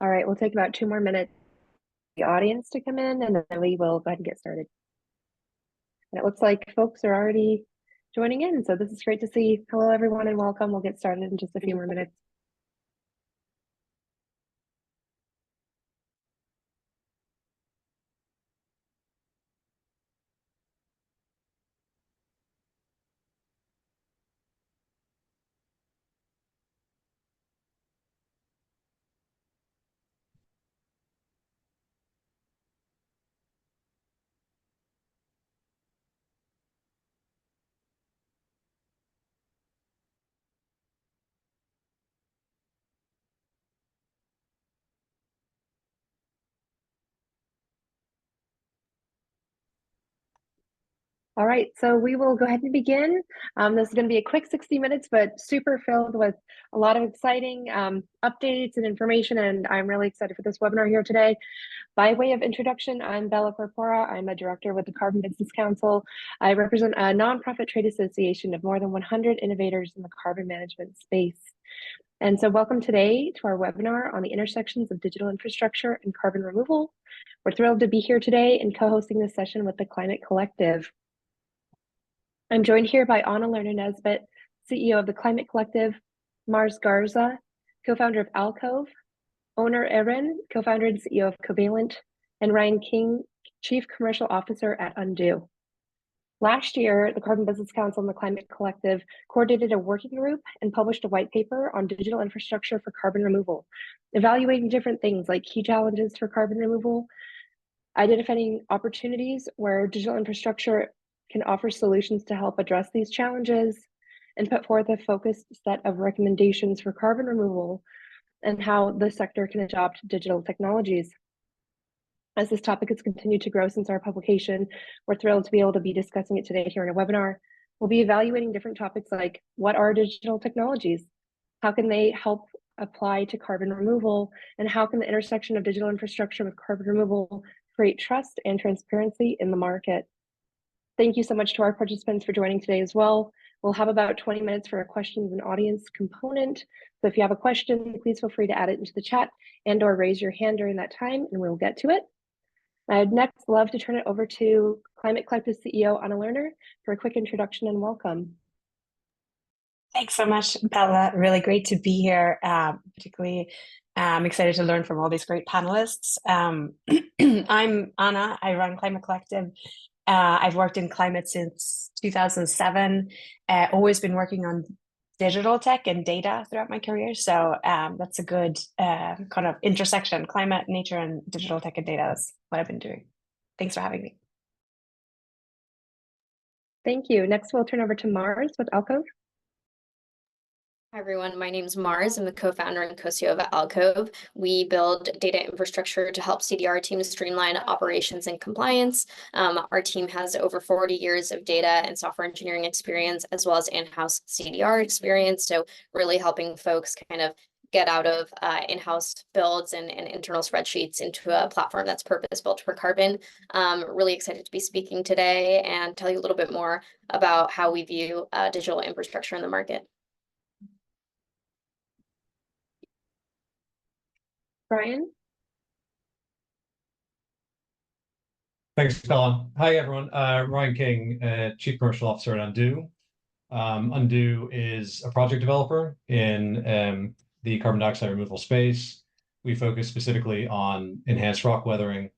All right, we'll take about 2 more minutes for the audience to come in, and then we will go ahead and get started. And it looks like folks are already joining in, so this is great to see. Hello, everyone, and welcome. We'll get started in just a few more minutes. All right, so we will go ahead and begin. This is going to be a quick 60 minutes, but super filled with a lot of exciting updates and information, and I'm really excited for this webinar here today. By way of introduction, I'm Bella Corpora. I'm a director with the Carbon Business Council. I represent a nonprofit trade association of more than 100 innovators in the carbon management space. And so welcome today to our webinar on the intersections of digital infrastructure and carbon removal. We're thrilled to be here today and co-hosting this session with the Climate Collective. I'm joined here by Lerner Nesbitt, CEO of the Climate Collective, Mars Garza, co-founder of Alcove, Onur Eren, co-founder and CEO of Covalent, and Ryan King, Chief Commercial Officer at Undo. Last year, the Carbon Business Council and the Climate Collective coordinated a working group and published a white paper on digital infrastructure for carbon removal, evaluating different things like key challenges for carbon removal, identifying opportunities where digital infrastructure can offer solutions to help address these challenges, and put forth a focused set of recommendations for carbon removal and how the sector can adopt digital technologies. As this topic has continued to grow since our publication, we're thrilled to be able to be discussing it today here in a webinar. We'll be evaluating different topics like, what are digital technologies? How can they help apply to carbon removal? And how can the intersection of digital infrastructure with carbon removal create trust and transparency in the market? Thank you so much to our participants for joining today as well. We'll have about 20 minutes for a questions and audience component. So if you have a question, please feel free to add it into the chat and or raise your hand during that time and we'll get to it. I'd next love to turn it over to Climate Collective CEO Anna Lerner for a quick introduction and welcome. Thanks so much, Bella. Really great to be here. Particularly, I'm excited to learn from all these great panelists. I'm Anna. I run Climate Collective. I've worked in climate since 2007, always been working on digital tech and data throughout my career. So that's a good kind of intersection, climate, nature, and digital tech and data is what I've been doing. Thanks for having me. Thank you. Next, we'll turn over to Mars with Alcove. Hi, everyone. My name is Mars. I'm the co-founder and co-CEO of Alcove. We build data infrastructure to help CDR teams streamline operations and compliance. Our team has over 40 years of data and software engineering experience, as well as in-house CDR experience. So really helping folks kind of get out of in-house builds and internal spreadsheets into a platform that's purpose-built for carbon. Really excited to be speaking today and tell you a little bit more about how we view digital infrastructure in the market. Brian? Thanks, Bella. Hi, everyone. Ryan King, Chief Commercial Officer at Undo. Undo is a project developer in the carbon dioxide removal space. We focus specifically on enhanced rock weathering.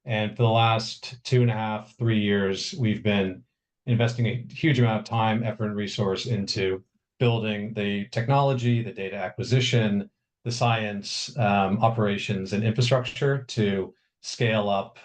And for the last 2.5, 3 years, we've been investing a huge amount of time, effort, and resource into building the technology, the data acquisition, the science, operations, and infrastructure to scale up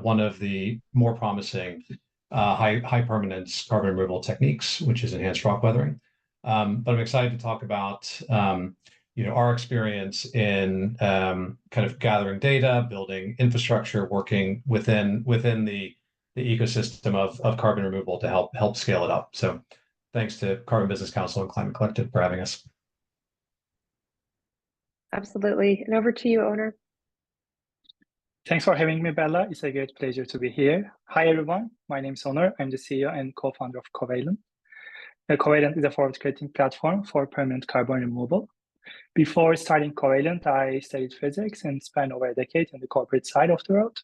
one of the more promising high permanence carbon removal techniques, which is enhanced rock weathering. But I'm excited to talk about our experience in kind of gathering data, building infrastructure, working within the ecosystem of carbon removal to help scale it up. So thanks to Carbon Business Council and Climate Collective for having us. Absolutely. And over to you, Onur. Thanks for having me, Bella. It's a great pleasure to be here. Hi, everyone. My name is Onur. I'm the CEO and co-founder of Covalent. Covalent is a forward-creating platform for permanent carbon removal. Before starting Covalent, I studied physics and spent over a decade in the corporate side of the world.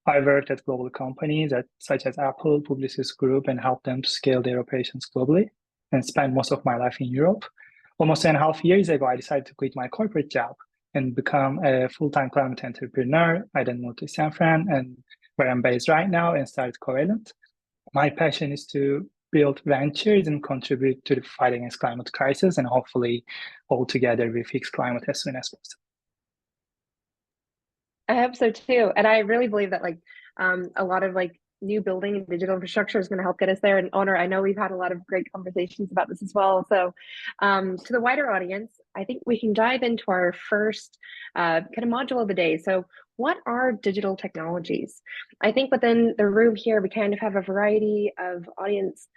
I worked at global companies such as Apple, Publicis Group, and helped them to scale their operations globally, and spent most of my life in Europe. Almost 2.5 years ago, I decided to quit my corporate job and become a full-time climate entrepreneur. I then moved to San Fran, and where I'm based right now, and started Covalent. My passion is to build ventures and contribute to the fight against climate crisis, and hopefully all together we fix climate as soon as possible. I hope so too. And I really believe that a lot of new building and digital infrastructure is going to help get us there. And Onur, I know we've had a lot of great conversations about this as well. So to the wider audience, I think we can dive into our first kind of module of the day. So what are digital technologies? I think within the room here, we kind of have a variety of audience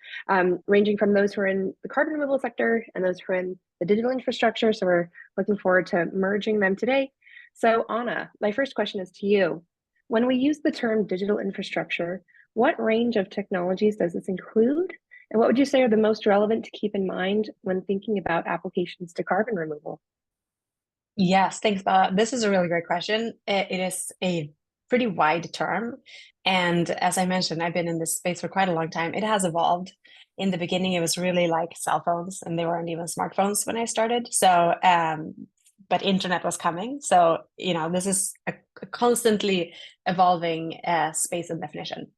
ranging from those who are in the carbon removal sector and those who are in the digital infrastructure. So we're looking forward to merging them today. So Anna, my first question is to you. When we use the term digital infrastructure, what range of technologies does this include? And what would you say are the most relevant to keep in mind when thinking about applications to carbon removal? Yes, thanks, Bella. This is a really great question. It is a pretty wide term. And as I mentioned, I've been in this space for quite a long time. It has evolved. In the beginning, it was really like cell phones, and they weren't even smartphones when I started. So, but internet was coming. So, this is a constantly evolving space and definition.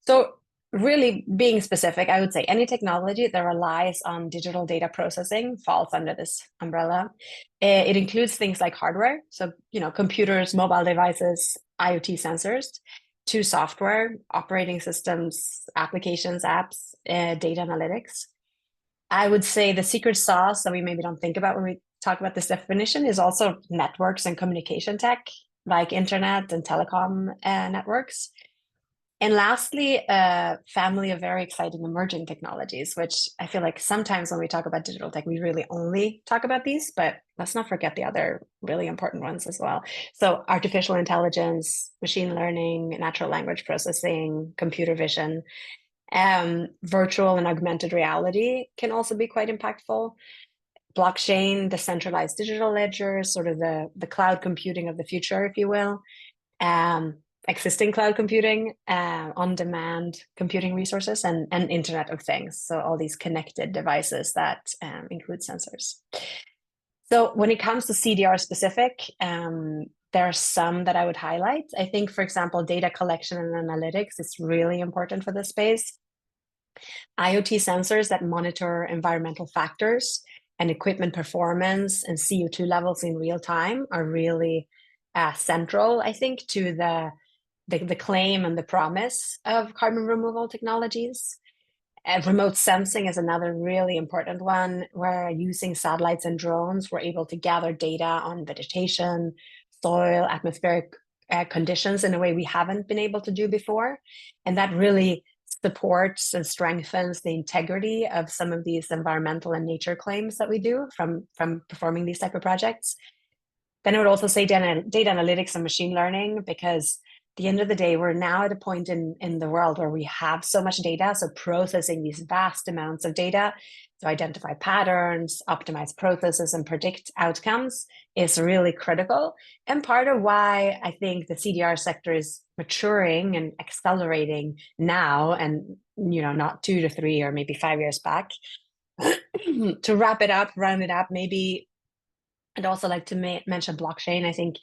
So really being specific, I would say any technology that relies on digital data processing falls under this umbrella. It includes things like hardware. So, computers, mobile devices, IoT sensors, to software, operating systems, applications, apps, data analytics. I would say the secret sauce that we maybe don't think about when we talk about this definition is also networks and communication tech, like internet and telecom networks. And lastly, a family of very exciting emerging technologies, which I feel like sometimes when we talk about digital tech, we really only talk about these, but let's not forget the other really important ones as well. So artificial intelligence, machine learning, natural language processing, computer vision, virtual and augmented reality can also be quite impactful. Blockchain, decentralized digital ledgers, sort of the cloud computing of the future, if you will. Existing cloud computing, on-demand computing resources, and Internet of Things. So all these connected devices that include sensors. So when it comes to CDR specific, there are some that I would highlight. I think, for example, data collection and analytics is really important for this space. IoT sensors that monitor environmental factors and equipment performance and CO2 levels in real time are really central, I think, to the claim and the promise of carbon removal technologies. Remote sensing is another really important one, where using satellites and drones, we're able to gather data on vegetation, soil, atmospheric conditions in a way we haven't been able to do before. And that really supports and strengthens the integrity of some of these environmental and nature claims that we do from performing these type of projects. Then I would also say data analytics and machine learning, because at the end of the day, we're now at a point in the world where we have so much data. So processing these vast amounts of data to identify patterns, optimize processes, and predict outcomes is really critical. And part of why I think the CDR sector is maturing and accelerating now, and not 2 to 3 or maybe 5 years back. To round it up, maybe I'd also like to mention blockchain. I think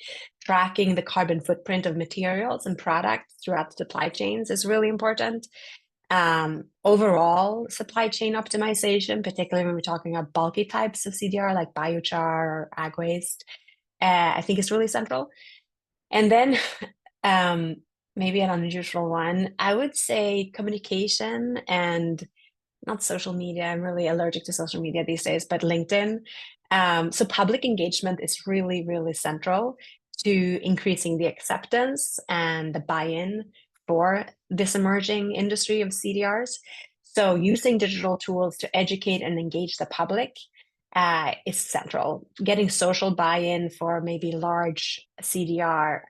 tracking the carbon footprint of materials and products throughout the supply chains is really important. Overall supply chain optimization, particularly when we're talking about bulky types of CDR like biochar or ag waste, I think is really central. And then maybe an unusual one, I would say communication and not social media. I'm really allergic to social media these days, but LinkedIn. So public engagement is really, really central to increasing the acceptance and the buy-in for this emerging industry of CDRs. So using digital tools to educate and engage the public is central. Getting social buy-in for maybe large CDR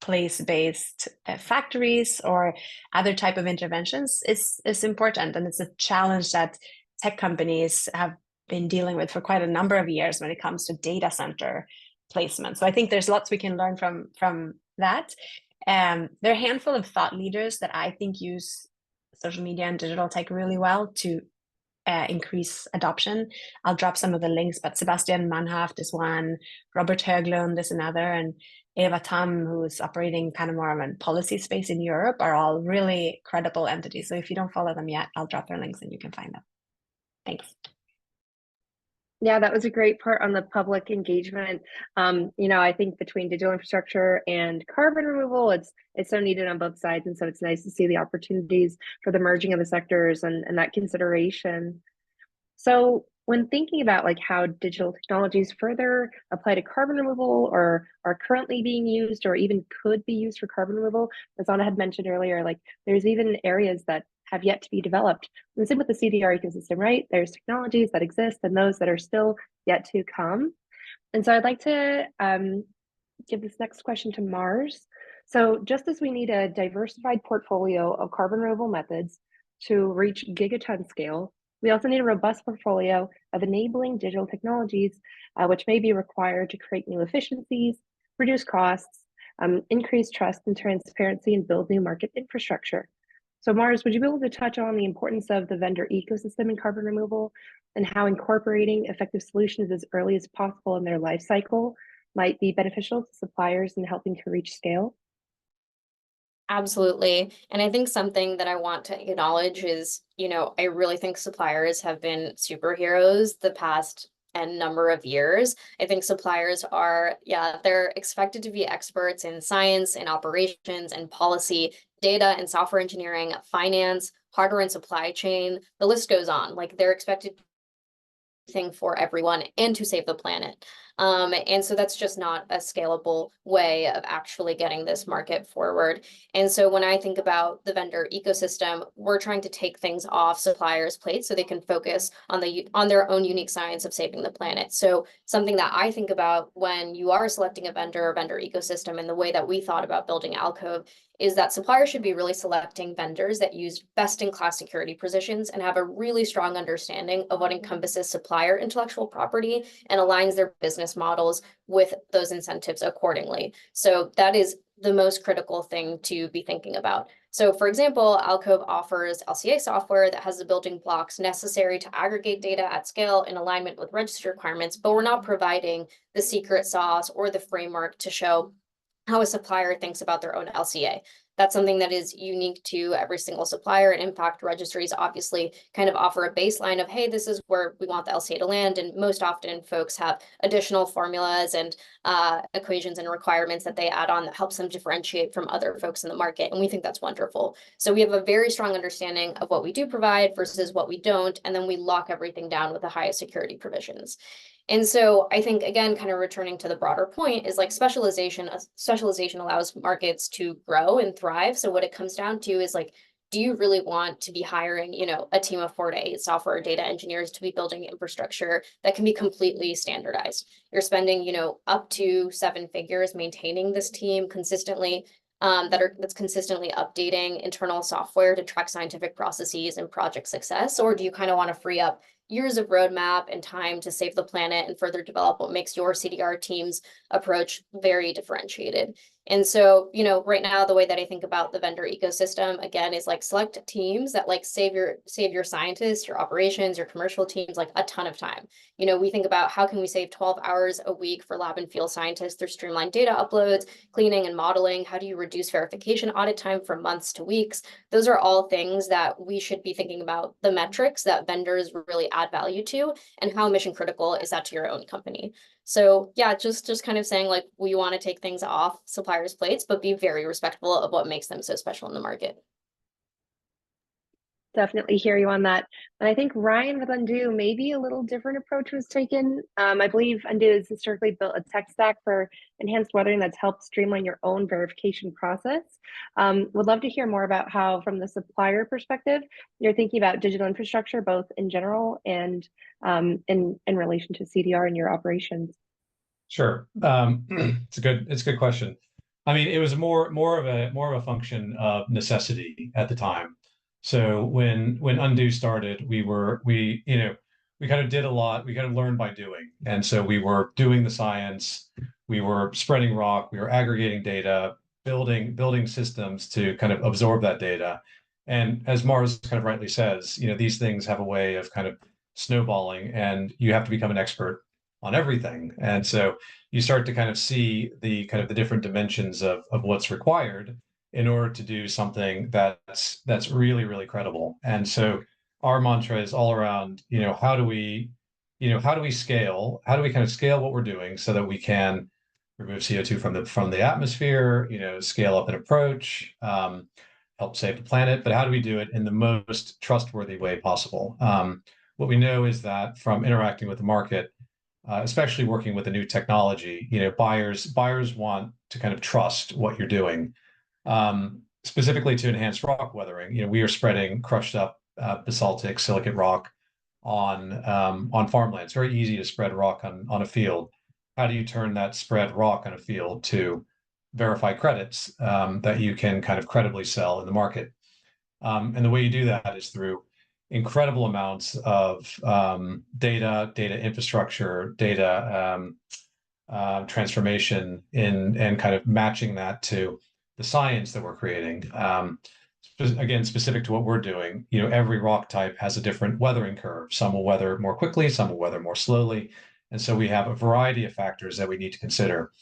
place-based factories or other type of interventions is important. And it's a challenge that tech companies have been dealing with for quite a number of years when it comes to data center placement. So I think there's lots we can learn from that. There are a handful of thought leaders that I think use social media and digital tech really well to increase adoption. I'll drop some of the links, but Sebastian Manhaft is one, Robert Höglund is another, and Eva Tam, who is operating kind of more of a policy space in Europe, are all really credible entities. So if you don't follow them yet, I'll drop their links and you can find them. Thanks. Yeah, that was a great part on the public engagement. I think between digital infrastructure and carbon removal, it's so needed on both sides. And so it's nice to see the opportunities for the merging of the sectors and that consideration. So when thinking about like how digital technologies further apply to carbon removal or are currently being used or even could be used for carbon removal, as Anna had mentioned earlier, like there's even areas that have yet to be developed. And same with the CDR ecosystem, right? There's technologies that exist and those that are still yet to come. And so I'd like to give this next question to Mars. So just as we need a diversified portfolio of carbon removal methods to reach gigaton scale, we also need a robust portfolio of enabling digital technologies, which may be required to create new efficiencies, reduce costs, increase trust and transparency, and build new market infrastructure. So Mars, would you be able to touch on the importance of the vendor ecosystem in carbon removal and how incorporating effective solutions as early as possible in their life cycle might be beneficial to suppliers in helping to reach scale? Absolutely. And I think something that I want to acknowledge is, I really think suppliers have been superheroes the past and number of years. I think suppliers are, they're expected to be experts in science and operations and policy, data and software engineering, finance, hardware and supply chain. The list goes on. Like they're expected thing for everyone and to save the planet. And so that's just not a scalable way of actually getting this market forward. And so when I think about the vendor ecosystem, we're trying to take things off suppliers' plates so they can focus on their own unique science of saving the planet. So something that I think about when you are selecting a vendor or vendor ecosystem, and the way that we thought about building Alcove is that suppliers should be really selecting vendors that use best-in-class security positions and have a really strong understanding of what encompasses supplier intellectual property and aligns their business models with those incentives accordingly. So that is the most critical thing to be thinking about. So for example, Alcove offers LCA software that has the building blocks necessary to aggregate data at scale in alignment with registry requirements, but we're not providing the secret sauce or the framework to show how a supplier thinks about their own LCA. That's something that is unique to every single supplier, and impact registries obviously kind of offer a baseline of, hey, this is where we want the LCA to land. And most often folks have additional formulas and equations and requirements that they add on that helps them differentiate from other folks in the market. And we think that's wonderful. So we have a very strong understanding of what we do provide versus what we don't. And then we lock everything down with the highest security provisions. And so I think, again, kind of returning to the broader point is like specialization allows markets to grow and thrive. So what it comes down to is like, do you really want to be hiring, a team of 4 to 8 software data engineers to be building infrastructure that can be completely standardized? You're spending, up to 7 figures maintaining this team consistently, that's consistently updating internal software to track scientific processes and project success? Or do you kind of want to free up years of roadmap and time to save the planet and further develop what makes your CDR team's approach very differentiated? And so, right now, the way that I think about the vendor ecosystem, again, is like select teams that like save your scientists, your operations, your commercial teams, like a ton of time. We think about how can we save 12 hours a week for lab and field scientists through streamlined data uploads, cleaning and modeling. How do you reduce verification audit time from months to weeks? Those are all things that we should be thinking about, the metrics that vendors really add value to, and how mission critical is that to your own company. So yeah, just kind of saying like we want to take things off suppliers' plates, but be very respectful of what makes them so special in the market. Definitely hear you on that. And I think Ryan with Undo, maybe a little different approach was taken. I believe Undo has historically built a tech stack for enhanced weathering that's helped streamline your own verification process. Would love to hear more about how, from the supplier perspective, you're thinking about digital infrastructure, both in general and in relation to CDR and your operations. Sure. It's a good question. I mean, it was more of a function of necessity at the time. So when Undo started, we we kind of did a lot. We kind of learned by doing. And so we were doing the science, we were spreading rock, we were aggregating data, building systems to kind of absorb that data. And as Mars kind of rightly says, these things have a way of kind of snowballing, and you have to become an expert on everything. And so you start to kind of see the different dimensions of what's required in order to do something that's really, really credible. And so our mantra is all around, how do we scale? How do we kind of scale what we're doing so that we can remove CO2 from the atmosphere, scale up an approach, help save the planet, but how do we do it in the most trustworthy way possible? What we know is that from interacting with the market, especially working with a new technology, buyers want to kind of trust what you're doing. Specifically to enhance rock weathering, we are spreading crushed up basaltic silicate rock on farmland. It's very easy to spread rock on a field. How do you turn that spread rock on a field to verify credits that you can kind of credibly sell in the market? And the way you do that is through incredible amounts of data infrastructure, data transformation and kind of matching that to the science that we're creating. Again, specific to what we're doing, every rock type has a different weathering curve. Some will weather more quickly, some will weather more slowly. And so we have a variety of factors that we need to consider.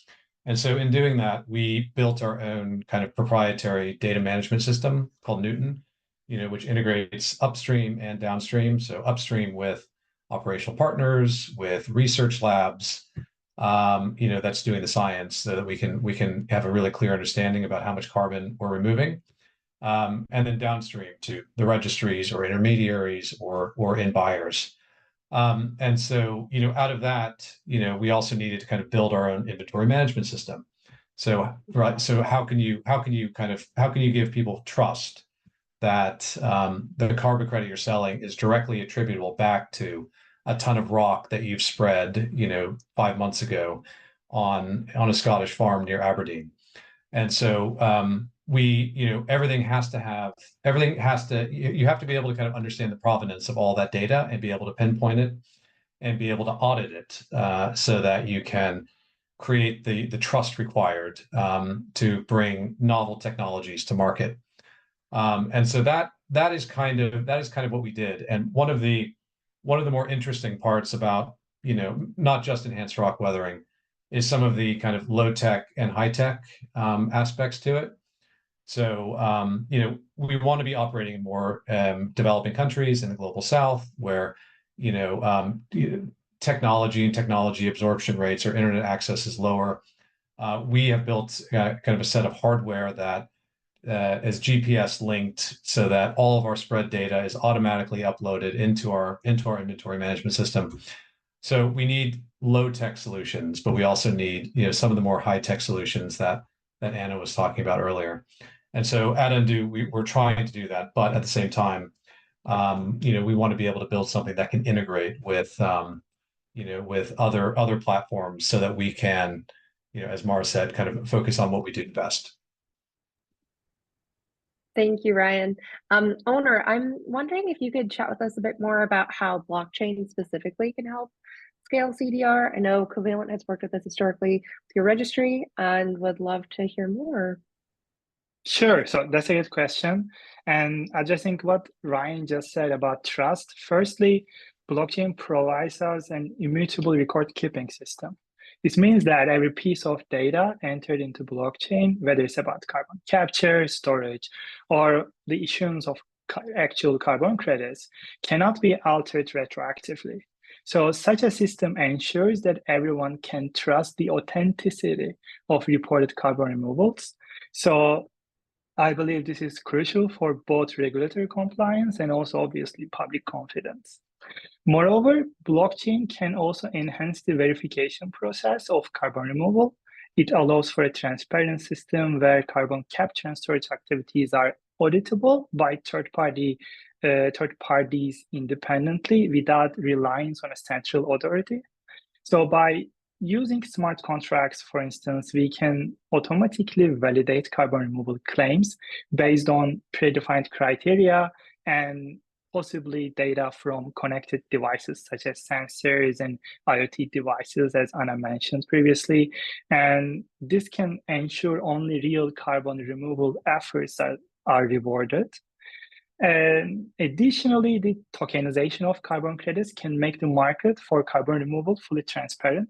And so in doing that, we built our own kind of proprietary data management system called Newton, which integrates upstream and downstream. So upstream with operational partners, with research labs, that's doing the science so that we can have a really clear understanding about how much carbon we're removing. And then downstream to the registries or intermediaries or in buyers. And so, out of that, we also needed to kind of build our own inventory management system. So, right. So how can you give people trust that the carbon credit you're selling is directly attributable back to a ton of rock that you've spread, 5 months ago on a Scottish farm near Aberdeen? And so, everything has to you have to be able to kind of understand the provenance of all that data and be able to pinpoint it and be able to audit it so that you can create the trust required to bring novel technologies to market. And so that is kind of what we did. And one of the more interesting parts about, not just enhanced rock weathering is some of the kind of low tech and high tech aspects to it. So, we want to be operating in more developing countries in the global south where, technology and technology absorption rates or internet access is lower. We have built kind of a set of hardware that is GPS linked so that all of our spread data is automatically uploaded into our inventory management system. So we need low tech solutions, but we also need, some of the more high tech solutions that Anna was talking about earlier. And so at Undo, we're trying to do that, but at the same time, we want to be able to build something that can integrate with, with other platforms so that we can, as Mara said, kind of focus on what we do best. Thank you, Ryan. Owner, I'm wondering if you could chat with us a bit more about how blockchain specifically can help scale CDR. I know Covalent has worked with this historically with your registry and would love to hear more. Sure. So that's a good question. And addressing what Ryan just said about trust, firstly, blockchain provides us an immutable record keeping system. This means that every piece of data entered into blockchain, whether it's about carbon capture, storage, or the issuance of actual carbon credits, cannot be altered retroactively. So such a system ensures that everyone can trust the authenticity of reported carbon removals. So I believe this is crucial for both regulatory compliance and also obviously public confidence. Moreover, blockchain can also enhance the verification process of carbon removal. It allows for a transparent system where carbon capture and storage activities are auditable by third parties independently without reliance on a central authority. So by using smart contracts, for instance, we can automatically validate carbon removal claims based on predefined criteria and possibly data from connected devices such as sensors and IoT devices, as Anna mentioned previously. And this can ensure only real carbon removal efforts are rewarded. And additionally, the tokenization of carbon credits can make the market for carbon removal fully transparent.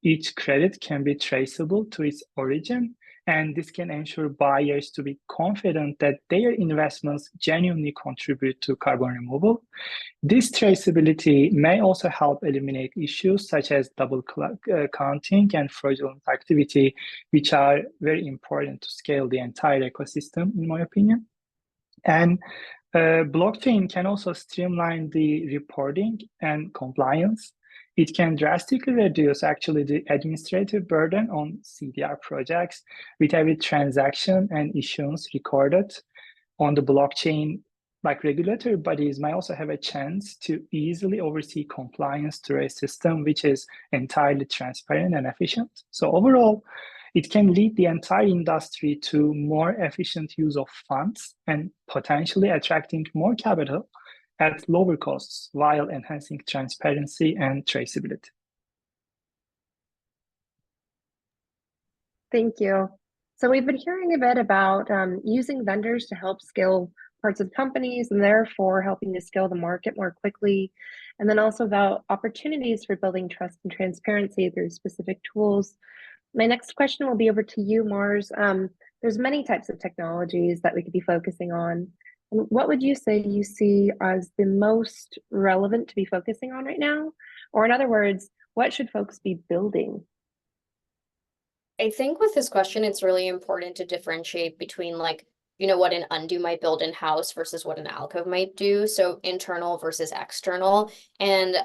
Each credit can be traceable to its origin, and this can ensure buyers to be confident that their investments genuinely contribute to carbon removal. This traceability may also help eliminate issues such as double counting and fraudulent activity, which are very important to scale the entire ecosystem, in my opinion. And blockchain can also streamline the reporting and compliance. It can drastically reduce actually the administrative burden on CDR projects with every transaction and issuance recorded on the blockchain. Like regulatory bodies might also have a chance to easily oversee compliance through a system which is entirely transparent and efficient. So overall, it can lead the entire industry to more efficient use of funds and potentially attracting more capital at lower costs while enhancing transparency and traceability. Thank you. So we've been hearing a bit about using vendors to help scale parts of companies and therefore helping to scale the market more quickly. And then also about opportunities for building trust and transparency through specific tools. My next question will be over to you, Mars. There's many types of technologies that we could be focusing on. And what would you say you see as the most relevant to be focusing on right now? Or in other words, what should folks be building? I think with this question, it's really important to differentiate between what an Undo might build in-house versus what an Alcove might do. So internal versus external. And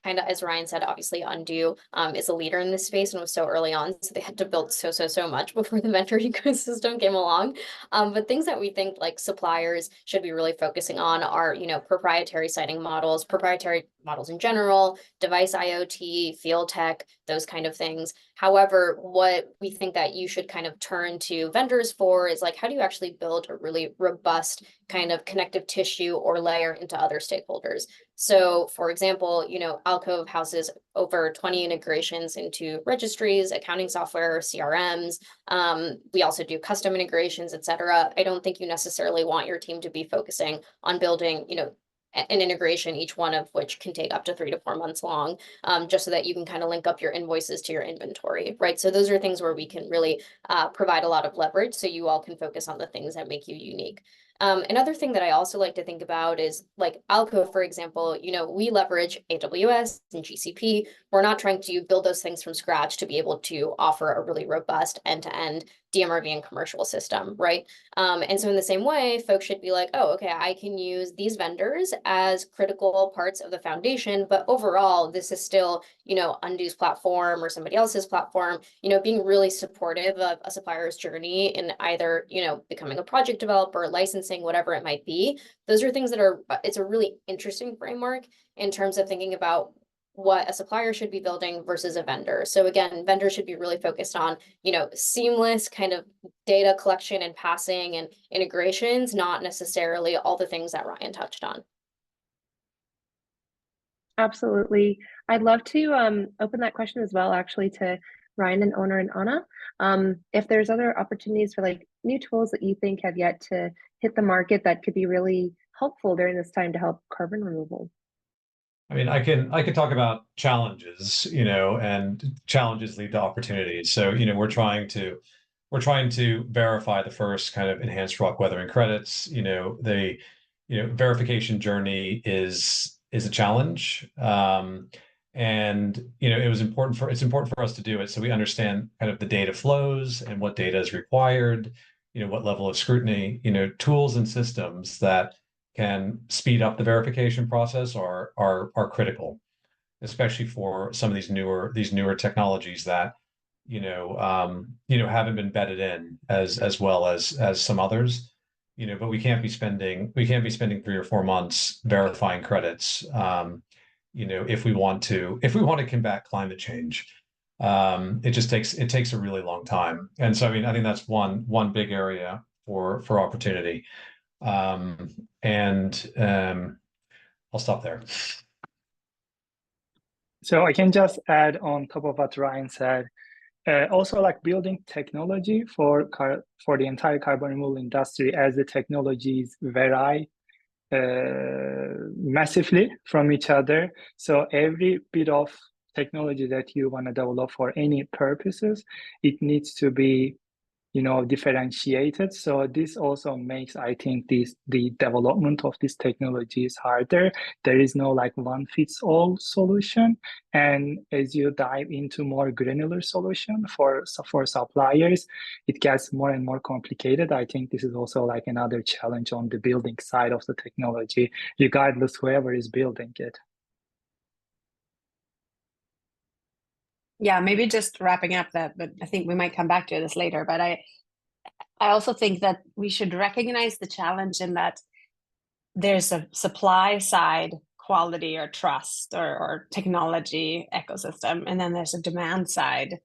kind of as Ryan said, obviously Undo is a leader in this space and was so early on. So they had to build so much before the vendor ecosystem came along. But things that we think like suppliers should be really focusing on are, proprietary siting models, proprietary models in general, device IoT, field tech, those kind of things. However, what we think that you should kind of turn to vendors for is how do you actually build a really robust kind of connective tissue or layer into other stakeholders? So for example, Alcove houses over 20 integrations into registries, accounting software, CRMs. We also do custom integrations, et cetera. I don't think you necessarily want your team to be focusing on building, an integration, each one of which can take up to 3 to 4 months long, just so that you can kind of link up your invoices to your inventory, right? So those are things where we can really provide a lot of leverage so you all can focus on the things that make you unique. Another thing that I also like to think about is Alcove, for example, we leverage AWS and GCP. We're not trying to build those things from scratch to be able to offer a really robust end-to-end DMRV and commercial system, right? And so in the same way, folks should be like, oh, okay, I can use these vendors as critical parts of the foundation, but overall, this is still, Undo's platform or somebody else's platform, being really supportive of a supplier's journey in either, becoming a project developer, licensing, whatever it might be. Those are things that it's a really interesting framework in terms of thinking about what a supplier should be building versus a vendor. So again, vendors should be really focused on, seamless kind of data collection and passing and integrations, not necessarily all the things that Ryan touched on. Absolutely. I'd love to open that question as well, actually, to Ryan and Owner and Anna. If there's other opportunities for new tools that you think have yet to hit the market that could be really helpful during this time to help carbon removal. I mean, I could talk about challenges, and challenges lead to opportunities. So, we're trying to verify the first kind of enhanced rock weathering credits. The verification journey is a challenge. And it's important for us to do it so we understand kind of the data flows and what data is required, what level of scrutiny, tools and systems that can speed up the verification process are critical, especially for some of these newer technologies that haven't been bedded in as well as some others. But we can't be spending 3 or 4 months verifying credits. If we want to combat climate change, it takes a really long time. And so I think that's one big area for opportunity. And I'll stop there. So I can just add on top of what Ryan said, also like building technology for the entire carbon removal industry, as the technologies vary massively from each other. So every bit of technology that you want to develop for any purposes, it needs to be, differentiated. So this also makes, I think, the development of this technology is harder. There is no like one fits all solution. And as you dive into more granular solution for suppliers, it gets more and more complicated. I think this is also like another challenge on the building side of the technology, regardless whoever is building it. Yeah, maybe just wrapping up that, but I think we might come back to this later. But I also think that we should recognize the challenge in that there's a supply side quality or trust or technology ecosystem, and then there's a demand side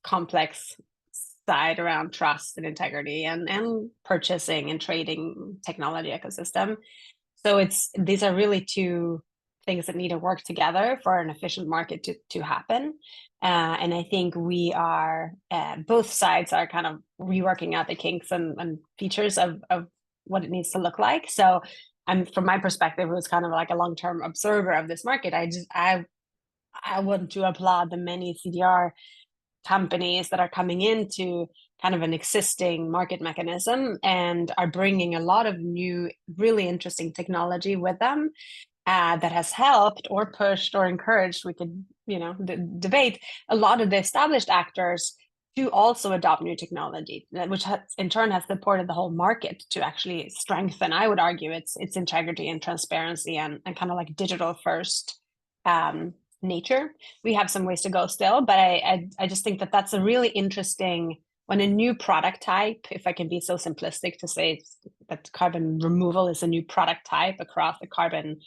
complex side around trust and integrity and purchasing and trading technology ecosystem. So these are really two things that need to work together for an efficient market to happen. And I think we are, both sides are kind of reworking out the kinks and features of what it needs to look like. So from my perspective, it was kind of like a long-term observer of this market. I want to applaud the many CDR companies that are coming into kind of an existing market mechanism and are bringing a lot of new, really interesting technology with them. That has helped or pushed or encouraged, we could, debate a lot of the established actors to also adopt new technology, which in turn has supported the whole market to actually strengthen, I would argue, its integrity and transparency and kind of like digital first nature. We have some ways to go still, but I just think that that's a really interesting, when a new product type, if I can be so simplistic to say that carbon removal is a new product type across the carbon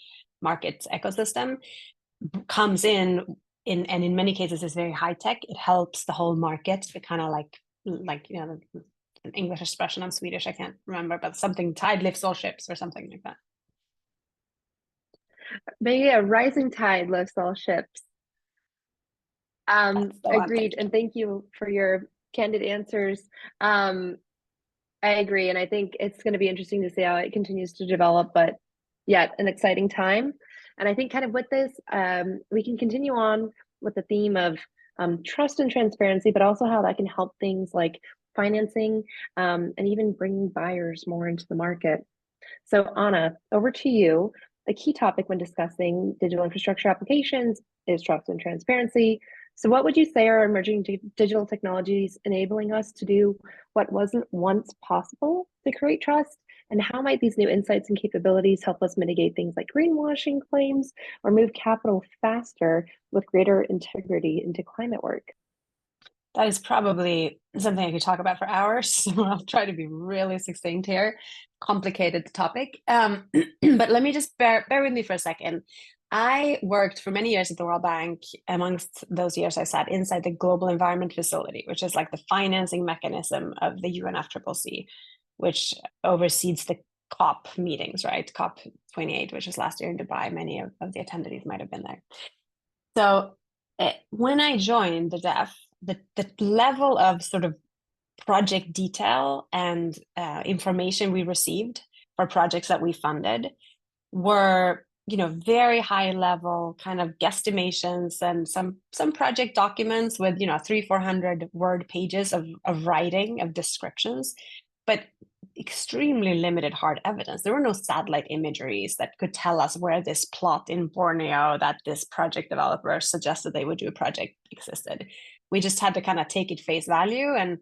market ecosystem, comes in many cases is very high tech. It helps the whole market to kind of like an English expression, I'm Swedish, I can't remember, but something tide lifts all ships or something like that. Maybe a rising tide lifts all ships. Agreed, and thank you for your candid answers. I agree, and I think it's going to be interesting to see how it continues to develop, but yet an exciting time. And I think kind of with this, we can continue on with the theme of trust and transparency, but also how that can help things like financing and even bringing buyers more into the market. So Anna, over to you. A key topic when discussing digital infrastructure applications is trust and transparency. So what would you say are emerging digital technologies enabling us to do what wasn't once possible to create trust? And how might these new insights and capabilities help us mitigate things like greenwashing claims or move capital faster with greater integrity into climate work? That is probably something I could talk about for hours. So I'll try to be really succinct here. Complicated topic. But let me just bear with me for a second. I worked for many years at the World Bank. Amongst those years, I sat inside the Global Environment Facility, which is like the financing mechanism of the UNFCCC, which oversees the COP meetings, right? COP 28, which was last year in Dubai. Many of the attendees might have been there. So when I joined the DEF, the level of sort of project detail and information we received for projects that we funded were, very high level kind of guesstimations and some project documents with, 300-400 word pages of writing, of descriptions, but extremely limited hard evidence. There were no satellite imageries that could tell us where this plot in Borneo that this project developer suggested they would do a project existed. We just had to kind of take it face value, and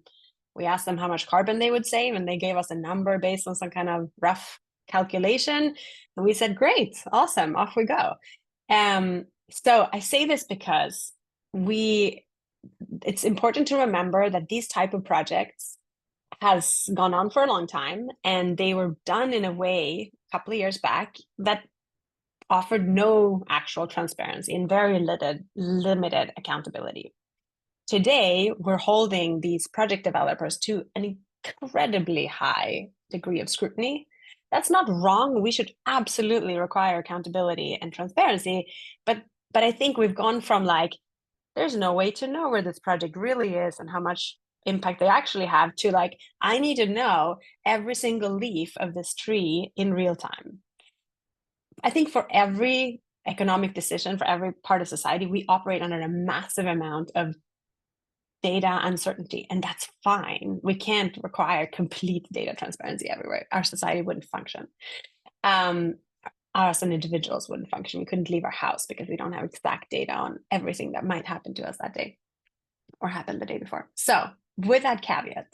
we asked them how much carbon they would save, and they gave us a number based on some kind of rough calculation. And we said, great, awesome, off we go. So I say this because it's important to remember that these type of projects has gone on for a long time, and they were done in a way a couple of years back that offered no actual transparency and very limited accountability. Today, we're holding these project developers to an incredibly high degree of scrutiny That's not wrong. We should absolutely require accountability and transparency. But I think we've gone from like, there's no way to know where this project really is and how much impact they actually have, to like, I need to know every single leaf of this tree in real time. I think for every economic decision, for every part of society, we operate under a massive amount of data uncertainty, and that's fine. We can't require complete data transparency everywhere. Our society wouldn't function. Us and individuals wouldn't function. We couldn't leave our house because we don't have exact data on everything that might happen to us that day or happened the day before. So with that caveat,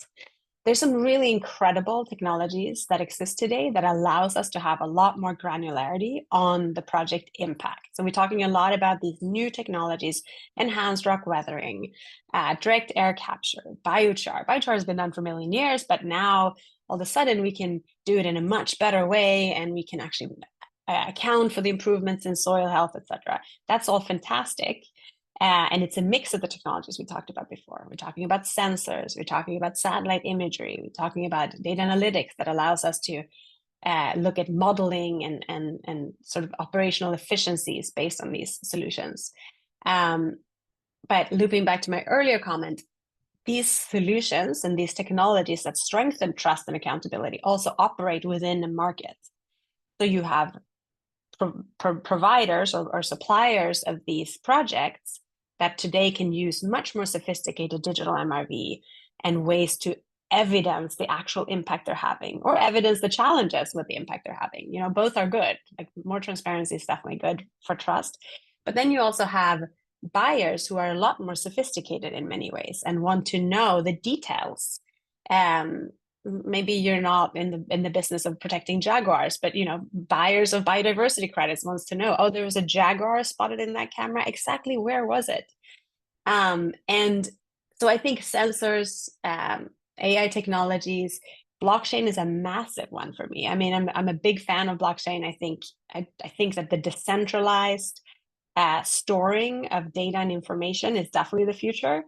there's some really incredible technologies that exist today that allows us to have a lot more granularity on the project impact. So we're talking a lot about these new technologies: enhanced rock weathering, direct air capture, biochar. Biochar has been done for a million years, but now all of a sudden we can do it in a much better way, and we can actually account for the improvements in soil health, etc. That's all fantastic. And it's a mix of the technologies we talked about before. We're talking about sensors, we're talking about satellite imagery, we're talking about data analytics that allows us to look at modeling and sort of operational efficiencies based on these solutions. But looping back to my earlier comment, these solutions and these technologies that strengthen trust and accountability also operate within the market. So you have providers or suppliers of these projects that today can use much more sophisticated digital MRV and ways to evidence the actual impact they're having, or evidence the challenges with the impact they're having. You know, both are good. Like, more transparency is definitely good for trust. But then you also have buyers who are a lot more sophisticated in many ways and want to know the details. Maybe you're not in the business of protecting jaguars, but you know, buyers of biodiversity credits wants to know, oh, there was a jaguar spotted in that camera. Exactly where was it? And so I think sensors, AI technologies, blockchain is a massive one for me. I mean, I'm a big fan of blockchain. I think that the decentralized storing of data and information is definitely the future,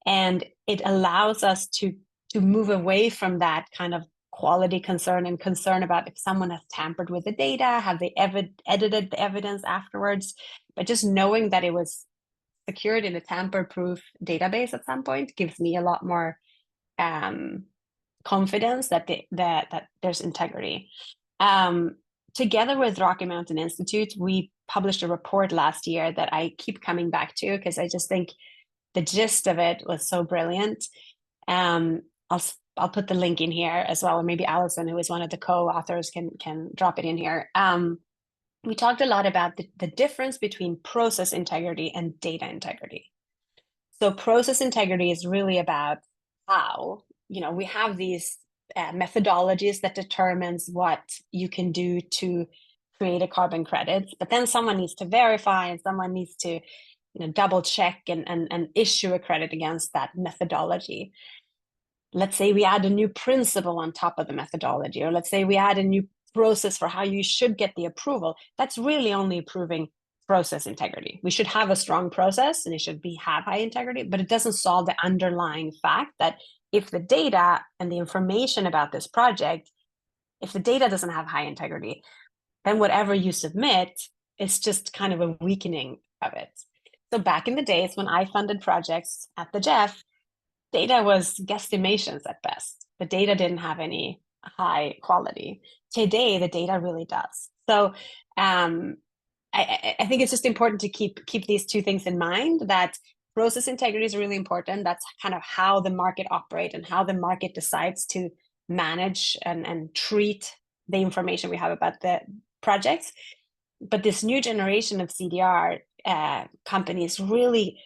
and it allows us to move away from that kind of quality concern and concern about if someone has tampered with the data, have they ever edited the evidence afterwards. But just knowing that it was secured in a tamper-proof database at some point gives me a lot more confidence that that there's integrity. Together with Rocky Mountain Institute, we published a report last year that I keep coming back to because I just think the gist of it was so brilliant. I'll put the link in here as well, or maybe Allison, who is one of the co-authors, can drop it in here. We talked a lot about the difference between process integrity and data integrity. So process integrity is really about how, you know, we have these methodologies that determines what you can do to create a carbon credit, but then someone needs to verify and someone needs to, you know, double check and issue a credit against that methodology. Let's say we add a new principle on top of the methodology, or let's say we add a new process for how you should get the approval. That's really only approving process integrity. We should have a strong process and it should have high integrity, but it doesn't solve the underlying fact that if the data and the information about this project, if the data doesn't have high integrity, then whatever you submit is just kind of a weakening of it. So back in the days when I funded projects at the Jeff, data was guesstimations at best. The data didn't have any high quality. Today, the data really does. So I think it's just important to keep these two things in mind, that process integrity is really important. That's kind of how the market operates and how the market decides to manage and treat the information we have about the projects. But this new generation of CDR companies really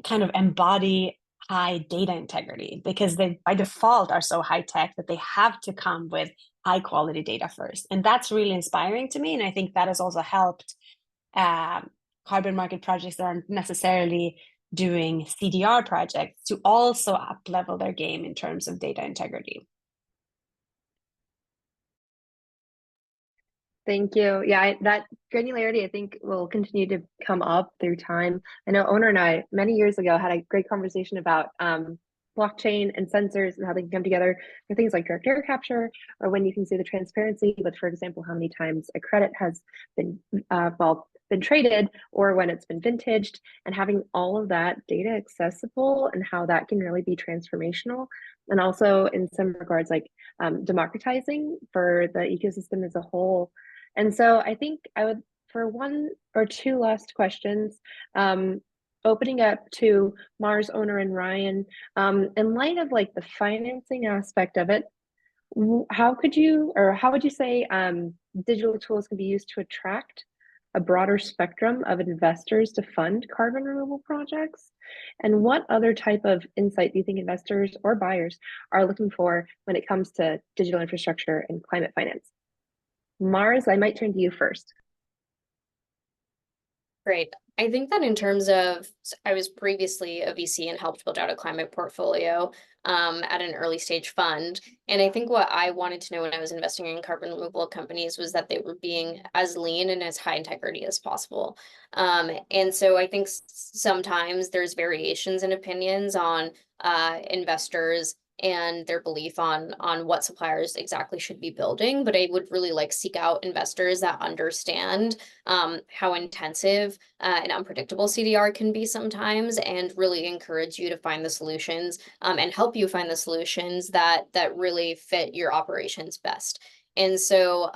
kind of embody high data integrity because they by default are so high tech that they have to come with high quality data first. And that's really inspiring to me. And I think that has also helped carbon market projects that aren't necessarily doing CDR projects to also up level their game in terms of data integrity. Thank you. Yeah, that granularity, I think, will continue to come up through time. I know Owner and I, many years ago, had a great conversation about blockchain and sensors and how they can come together for things like direct air capture, or when you can see the transparency with, for example, how many times a credit has been been traded, or when it's been vintaged, and having all of that data accessible and how that can really be transformational. And also in some regards, like democratizing for the ecosystem as a whole. And so I think I would, for one or two last questions, opening up to Mars owner and Ryan, in light of like the financing aspect of it, how would you say digital tools can be used to attract a broader spectrum of investors to fund carbon removal projects? And what other type of insight do you think investors or buyers are looking for when it comes to digital infrastructure and climate finance? Mars, I might turn to you first. Great. I think that in terms of, I was previously a VC and helped build out a climate portfolio at an early stage fund. And I think what I wanted to know when I was investing in carbon removal companies was that they were being as lean and as high integrity as possible. And so I think sometimes there's variations in opinions on investors and their belief on what suppliers exactly should be building. But I would really like seek out investors that understand how intensive and unpredictable CDR can be sometimes, and really encourage you to find the solutions and help you find the solutions that really fit your operations best. And so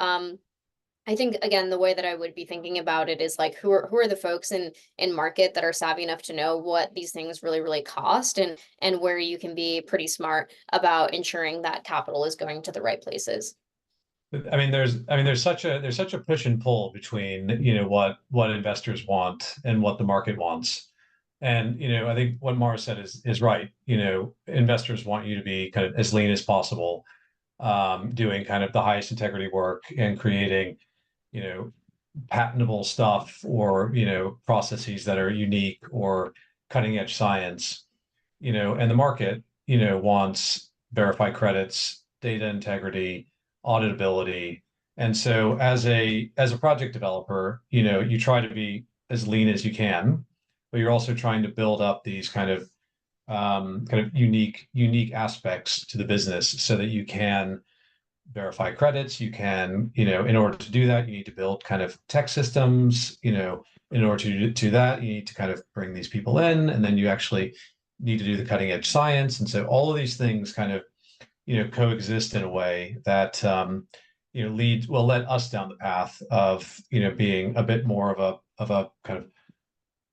I think, again, the way that I would be thinking about it is like, who are the folks in market that are savvy enough to know what these things really cost, and where you can be pretty smart about ensuring that capital is going to the right places. I mean, there's such a push and pull between, you know, what investors want and what the market wants. And, you know, I think what Mara said is right. You know, investors want you to be kind of as lean as possible, doing kind of the highest integrity work and creating, you know, patentable stuff, or, you know, processes that are unique or cutting edge science, you know, and the market, you know, wants verified credits, data integrity, auditability. And so as a project developer, you know, you try to be as lean as you can, but you're also trying to build up these kind of unique aspects to the business so that you can verify credits. You can, you know, in order to do that, you need to build kind of tech systems. You know, in order to do that, you need to kind of bring these people in, and then you actually need to do the cutting edge science. And so all of these things kind of, you know, coexist in a way that, you know, will let us down the path of, you know, being a bit more of a kind of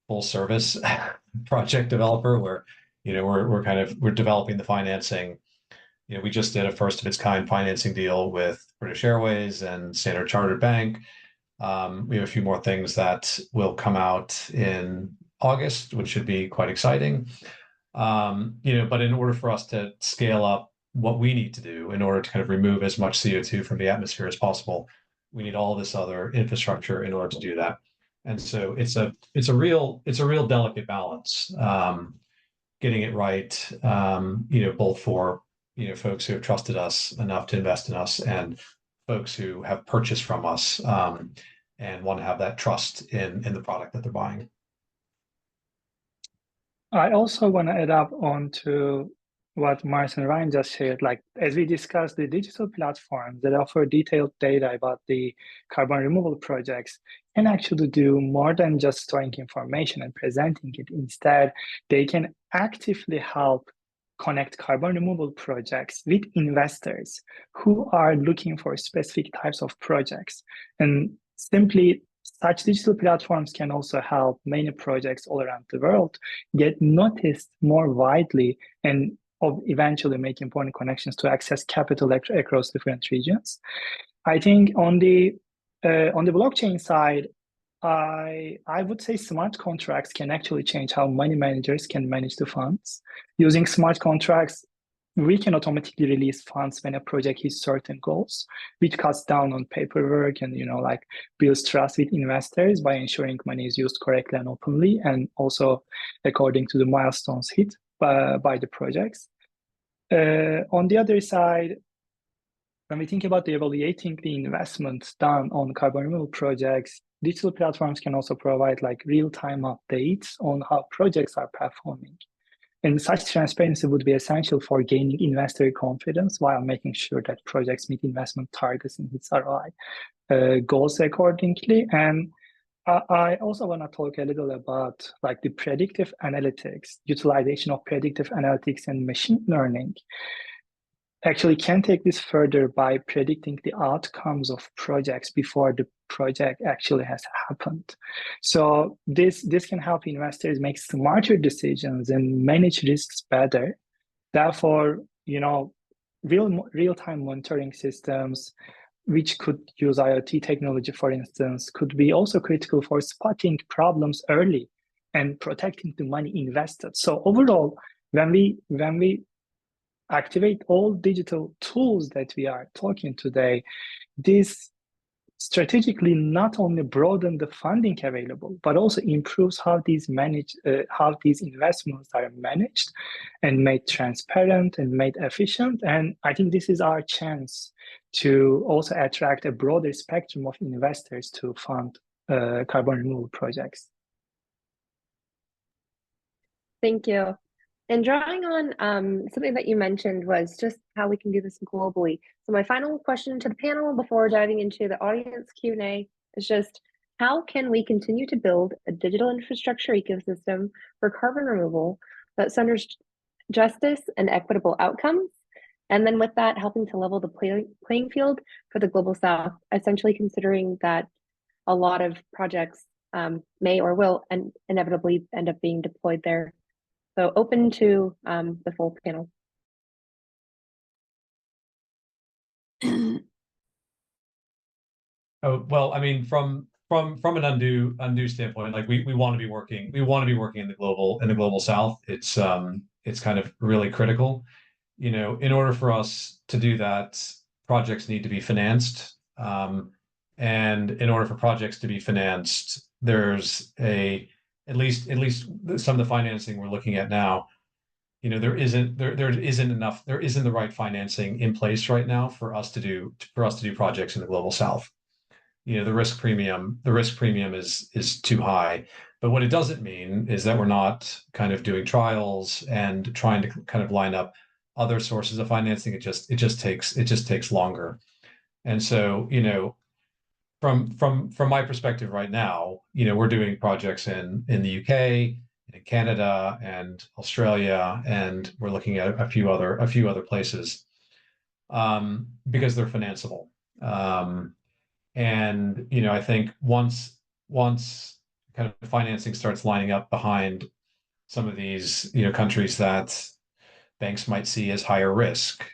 full service project developer, where, you know, we're developing the financing. You know, we just did a first of its kind financing deal with British Airways and Standard Chartered Bank. We have a few more things that will come out in August, which should be quite exciting. You know, but in order for us to scale up what we need to do in order to kind of remove as much CO2 from the atmosphere as possible, we need all this other infrastructure in order to do that. And so it's a real delicate balance, getting it right, you know, both for, you know, folks who have trusted us enough to invest in us, and folks who have purchased from us and want to have that trust in the product that they're buying. I also want to add up on to what Mars and Ryan just shared. Like, as we discussed, the digital platforms that offer detailed data about the carbon removal projects can actually do more than just storing information and presenting it. Instead, they can actively help connect carbon removal projects with investors who are looking for specific types of projects. And simply, such digital platforms can also help many projects all around the world get noticed more widely, and eventually make important connections to access capital across different regions. I think on the blockchain side, I would say smart contracts can actually change how money managers can manage the funds. Using smart contracts, we can automatically release funds when a project hits certain goals, which cuts down on paperwork and, you know, like builds trust with investors by ensuring money is used correctly and openly, and also according to the milestones hit by the projects. On the other side, when we think about evaluating the investments done on carbon removal projects, digital platforms can also provide like real-time updates on how projects are performing. And such transparency would be essential for gaining investor confidence while making sure that projects meet investment targets and hit ROI goals accordingly. And I also want to talk a little about like the predictive analytics, utilization of predictive analytics and machine learning. Actually can take this further by predicting the outcomes of projects before the project actually has happened. So this can help investors make smarter decisions and manage risks better. Therefore, real-time monitoring systems, which could use IoT technology, for instance, could be also critical for spotting problems early and protecting the money invested. So overall, when we activate all digital tools that we are talking today, this strategically not only broaden the funding available, but also improves how these investments are managed and made transparent and made efficient. And I think this is our chance to also attract a broader spectrum of investors to fund carbon removal projects. Thank you. And drawing on something that you mentioned was just how we can do this globally. So my final question to the panel before diving into the audience Q&A is just, how can we continue to build a digital infrastructure ecosystem for carbon removal that centers justice and equitable outcomes? And then with that, helping to level the playing field for the Global South, essentially considering that a lot of projects may or will inevitably end up being deployed there. So open to the full panel. Oh, well, I mean, from an undo standpoint, like we want to be working in the global South. It's kind of really critical. In order for us to do that, projects need to be financed. And in order for projects to be financed, there's at least some of the financing we're looking at now, there isn't the right financing in place right now for us to do projects in the global South. The risk premium is too high. But what it doesn't mean is that we're not kind of doing trials and trying to kind of line up other sources of financing. It just takes longer. And so, from my perspective right now, we're doing projects in the UK, in Canada, and Australia, and we're looking at a few other places because they're financeable. And I think once kind of financing starts lining up behind some of these countries that banks might see as higher risk,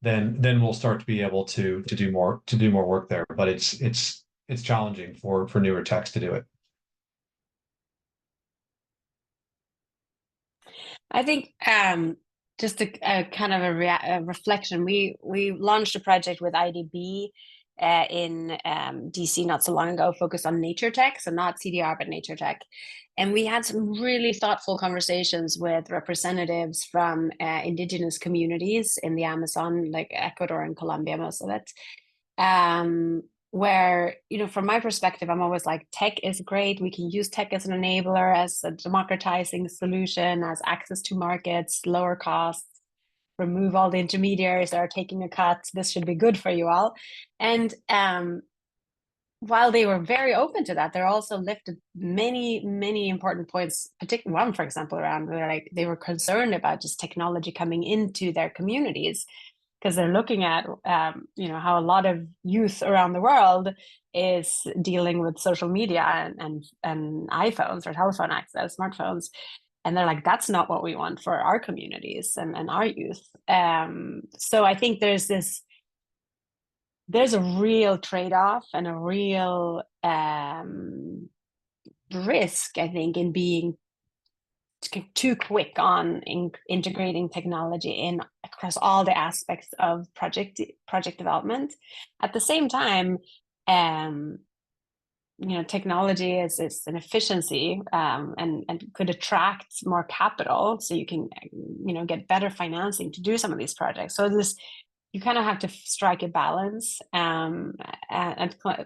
then we'll start to be able to do more work there. But it's challenging for newer techs to do it. I think just a kind of a reflection. We launched a project with IDB in DC not so long ago, focused on nature tech, so not CDR but nature tech. And we had some really thoughtful conversations with representatives from indigenous communities in the Amazon, like Ecuador and Colombia, most of it. Where, from my perspective, I'm always like, tech is great. We can use tech as an enabler, as a democratizing solution, as access to markets, lower costs, remove all the intermediaries that are taking a cut. This should be good for you all. And while they were very open to that, they also lifted many, many important points, particularly one, for example, around where they were concerned about just technology coming into their communities, because they're looking at, how a lot of youth around the world is dealing with social media and iPhones or telephone access, smartphones. And they're like, that's not what we want for our communities and our youth. So I think there's a real trade-off and a real risk, I think, in being too quick on integrating technology in across all the aspects of project development. At the same time, technology is an efficiency and could attract more capital, so you can get better financing to do some of these projects. So you kind of have to strike a balance. And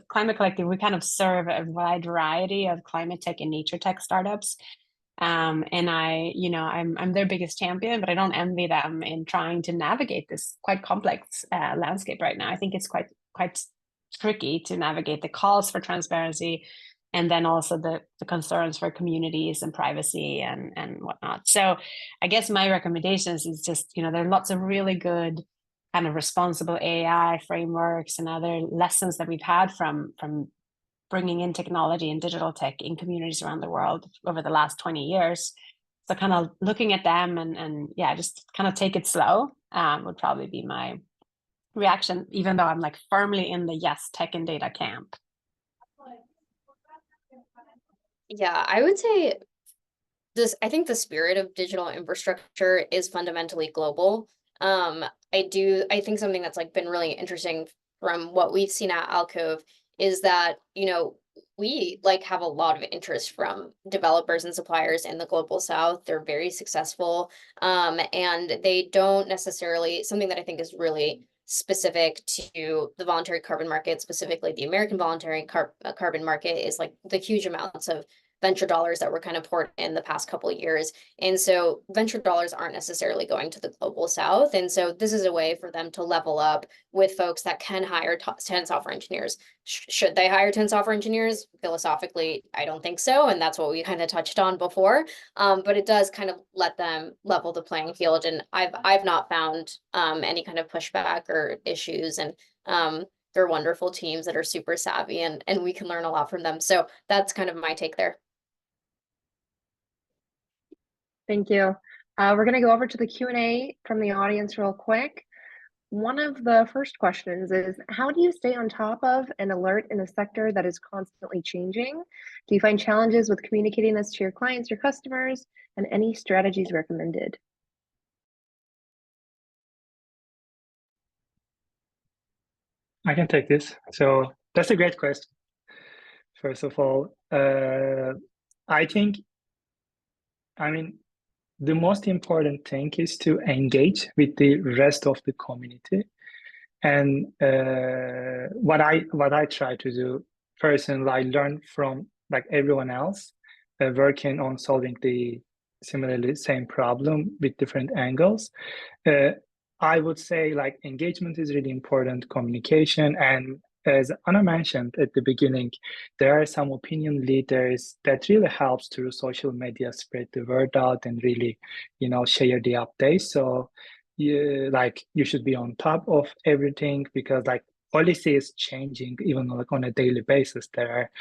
Climate Collective, we kind of serve a wide variety of climate tech and nature tech startups. And I'm their biggest champion, but I don't envy them in trying to navigate this quite complex landscape right now. I think it's quite tricky to navigate the calls for transparency, and then also the concerns for communities and privacy and whatnot. So I guess my recommendations is just, there are lots of really good kind of responsible AI frameworks and other lessons that we've had from bringing in technology and digital tech in communities around the world over the last 20 years. So kind of looking at them and yeah, just kind of take it slow would probably be my reaction, even though I'm like firmly in the yes, tech and data camp. Yeah, I would say I think the spirit of digital infrastructure is fundamentally global. I think something that's like been really interesting from what we've seen at Alcove is that, we like have a lot of interest from developers and suppliers in the global south. They're very successful. And they don't necessarily, something that I think is really specific to the voluntary carbon market, specifically the American voluntary carbon market, is like the huge amounts of venture dollars that were kind of poured in the past couple of years. And so venture dollars aren't necessarily going to the global south. And so this is a way for them to level up with folks that can hire 10 software engineers. Should they hire 10 software engineers? Philosophically, I don't think so. And that's what we kind of touched on before. But it does kind of let them level the playing field. And I've not found any kind of pushback or issues. And they're wonderful teams that are super savvy, and we can learn a lot from them. So that's kind of my take there. Thank you. We're going to go over to the Q&A from the audience real quick. One of the first questions is, how do you stay on top of and alert in a sector that is constantly changing? Do you find challenges with communicating this to your clients, your customers, and any strategies recommended? I can take this. So that's a great question. First of all, the most important thing is to engage with the rest of the community. And what I try to do personally, I learn from like everyone else working on solving the similarly same problem with different angles. I would say like engagement is really important, communication, and as Anna mentioned at the beginning, there are some opinion leaders that really helps through social media spread the word out and really, share the updates. So you should be on top of everything, because like policy is changing even like on a daily basis. There are,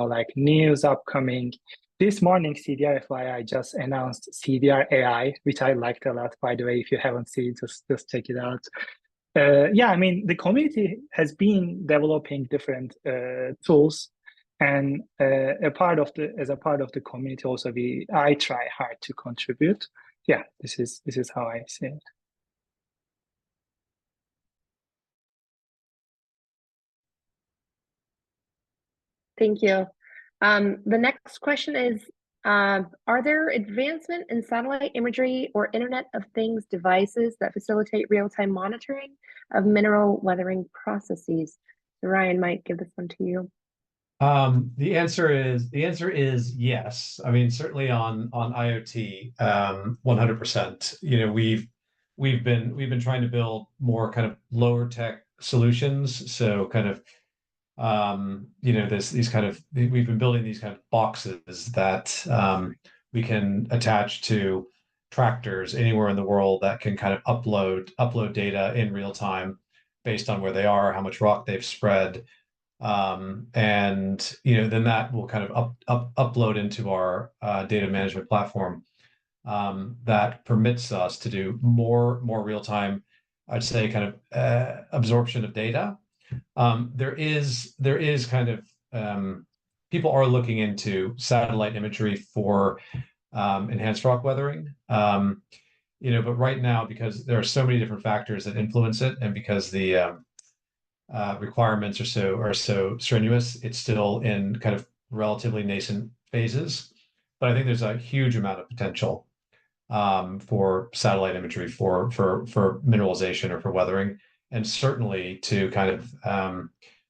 like news upcoming. This morning, CDR FYI just announced CDR AI, which I liked a lot, by the way. If you haven't seen it, just check it out. The community has been developing different tools, and as a part of the community also, I try hard to contribute. Yeah, this is how I see it. Thank you. The next question is, are there advancement in satellite imagery or Internet of Things devices that facilitate real-time monitoring of mineral weathering processes? So Ryan, might give this one to you. The answer is yes. I mean, certainly on IoT, 100%. We've been trying to build more kind of lower tech solutions. So kind of we've been building these kind of boxes that we can attach to tractors anywhere in the world that can kind of upload data in real time based on where they are, how much rock they've spread. And then that will kind of upload into our data management platform that permits us to do more real time, I'd say, kind of absorption of data. There is kind of people are looking into satellite imagery for enhanced rock weathering. But right now, because there are so many different factors that influence it, and because the requirements are so strenuous, it's still in kind of relatively nascent phases. But I think there's a huge amount of potential for satellite imagery for mineralization or for weathering, and certainly to kind of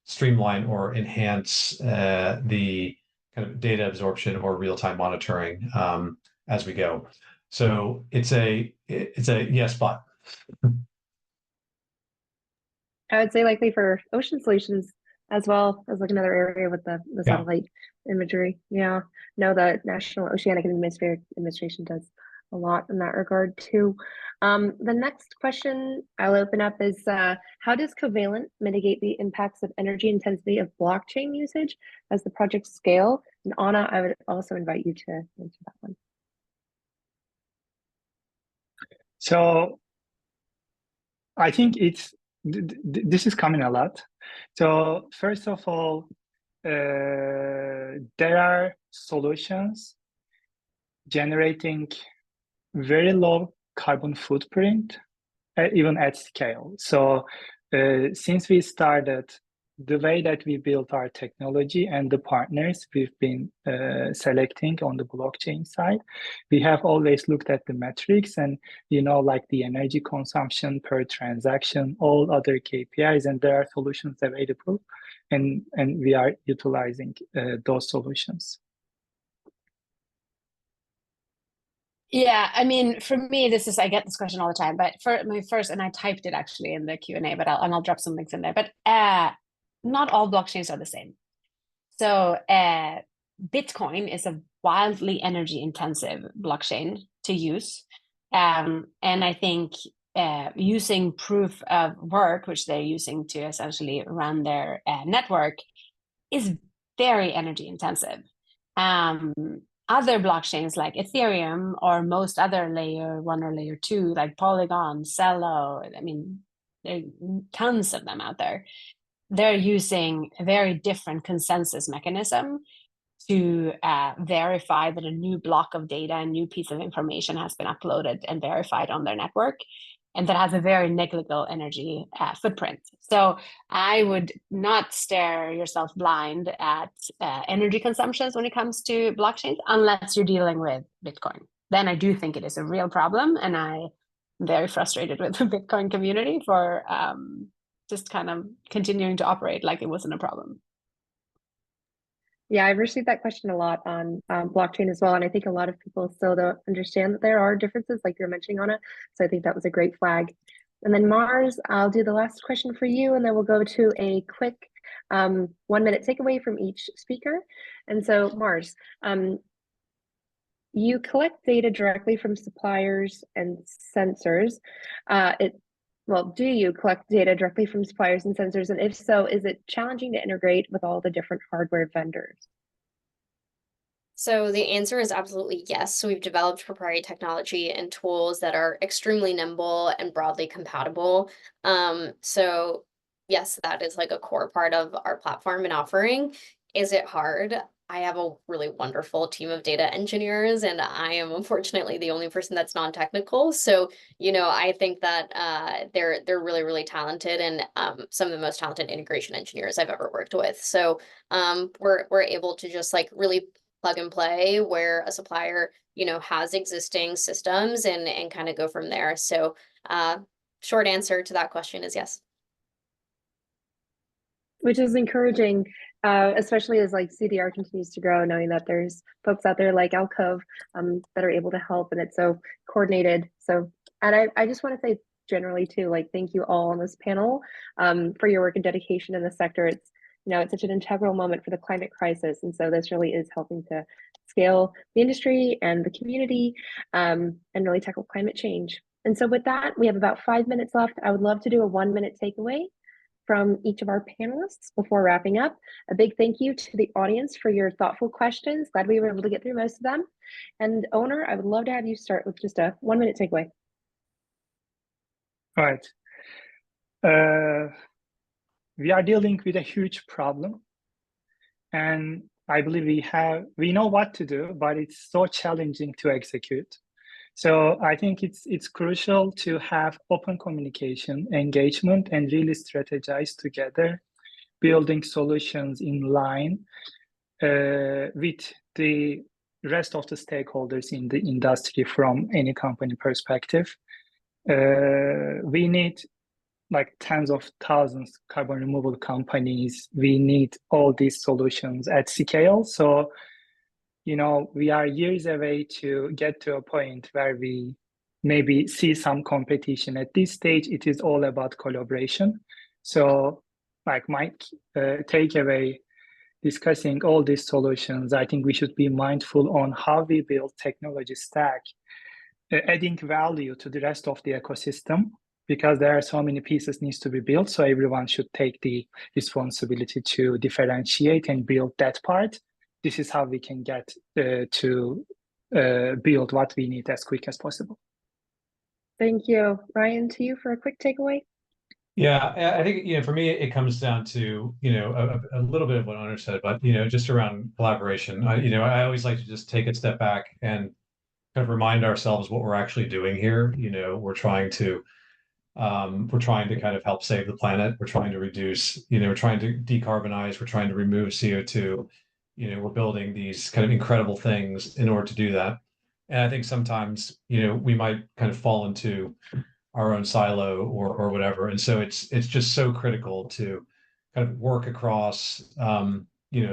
streamline or enhance the kind of data absorption or real-time monitoring as we go. So it's a yes, but. I would say likely for ocean solutions as well as like another area with the satellite imagery. Yeah, no, the National Oceanic and Atmospheric Administration does a lot in that regard too. The next question I'll open up is how does Covalent mitigate the impacts of energy intensity of blockchain usage as the projects scale? And Anna, I would also invite you to answer that one. So I think this is coming a lot. So first of all, there are solutions generating very low carbon footprint, even at scale. So since we started, the way that we built our technology and the partners we've been selecting on the blockchain side, we have always looked at the metrics and, like the energy consumption per transaction, all other KPIs, and there are solutions available, and we are utilizing those solutions. Yeah, I mean, for me, I get this question all the time, but for my first, and I typed it actually in the Q&A, but I'll drop some links in there, but not all blockchains are the same. So Bitcoin is a wildly energy intensive blockchain to use. And I think using proof of work, which they're using to essentially run their network, is very energy intensive. Other blockchains like Ethereum or most other layer 1 or layer 2, like Polygon, Celo, I mean, there are tons of them out there. They're using a very different consensus mechanism to verify that a new block of data, a new piece of information has been uploaded and verified on their network. And that has a very negligible energy footprint. So I would not stare yourself blind at energy consumptions when it comes to blockchains, unless you're dealing with Bitcoin. Then I do think it is a real problem, and I'm very frustrated with the Bitcoin community for just kind of continuing to operate like it wasn't a problem. Yeah, I've received that question a lot on blockchain as well. And I think a lot of people still don't understand that there are differences like you're mentioning, Anna. So I think that was a great flag. And then Mars, I'll do the last question for you, and then we'll go to a quick 1 minute takeaway from each speaker. And so Mars, you collect data directly from suppliers and sensors. Well, do you collect data directly from suppliers and sensors? And if so, is it challenging to integrate with all the different hardware vendors? So the answer is absolutely yes. So we've developed proprietary technology and tools that are extremely nimble and broadly compatible. So yes, that is like a core part of our platform and offering. Is it hard? I have a really wonderful team of data engineers, and I am unfortunately the only person that's non-technical. So, I think that they're really, really talented, and some of the most talented integration engineers I've ever worked with. So we're able to just like really plug and play where a supplier, has existing systems and kind of go from there. So short answer to that question is yes. Which is encouraging, especially as like CDR continues to grow, knowing that there's folks out there like Alcove that are able to help, and it's so coordinated. So, and I just want to say generally too, like, thank you all on this panel for your work and dedication in the sector. It's, it's such an integral moment for the climate crisis. And so this really is helping to scale the industry and the community and really tackle climate change. And so with that, we have about 5 minutes left. I would love to do a 1 minute takeaway from each of our panelists before wrapping up. A big thank you to the audience for your thoughtful questions. Glad we were able to get through most of them. And Owner, I would love to have you start with just a 1 minute takeaway. All right. We are dealing with a huge problem, and I believe we know what to do, but it's so challenging to execute. So I think it's crucial to have open communication, engagement, and really strategize together, building solutions in line with the rest of the stakeholders in the industry from any company perspective. We need like tens of thousands carbon removal companies. We need all these solutions at scale. So, we are years away to get to a point where we maybe see some competition. At this stage, it is all about collaboration. So like my takeaway discussing all these solutions, I think we should be mindful on how we build technology stack, adding value to the rest of the ecosystem, because there are so many pieces needs to be built. So everyone should take the responsibility to differentiate and build that part. This is how we can get to build what we need as quick as possible. Thank you. Ryan, to you for a quick takeaway. Yeah, I think, for me, it comes down to, a little bit of what Honor said, but, just around collaboration. I always like to just take a step back and kind of remind ourselves what we're actually doing here. We're trying to kind of help save the planet. We're trying to reduce, we're trying to decarbonize, we're trying to remove CO2. We're building these kind of incredible things in order to do that. And I think sometimes, we might kind of fall into our own silo or whatever. And so it's just so critical to kind of work across,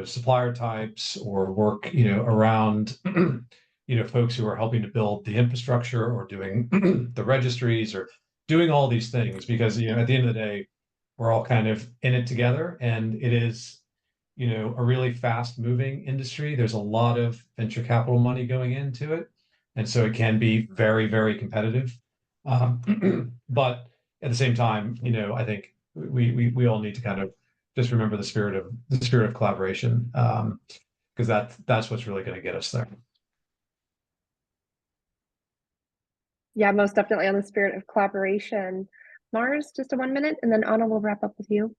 supplier types, or work, around, folks who are helping to build the infrastructure or doing the registries or doing all these things, because, at the end of the day, we're all kind of in it together, and it is, a really fast moving industry. There's a lot of venture capital money going into it. And so it can be very, very competitive. But at the same time, I think we all need to kind of just remember the spirit of collaboration, because that's what's really going to get us there. Yeah, most definitely on the spirit of collaboration. Mars, just a 1 minute, and then Anna will wrap up with you.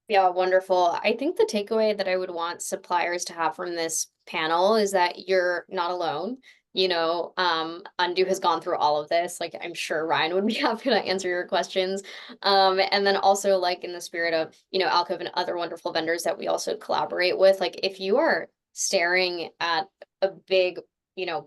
Yeah, wonderful. I think the takeaway that I would want suppliers to have from this panel is that you're not alone. Undo has gone through all of this. Like, I'm sure Ryan would be happy to answer your questions. And then also, like, in the spirit of, Alcove and other wonderful vendors that we also collaborate with, like, if you are staring at a big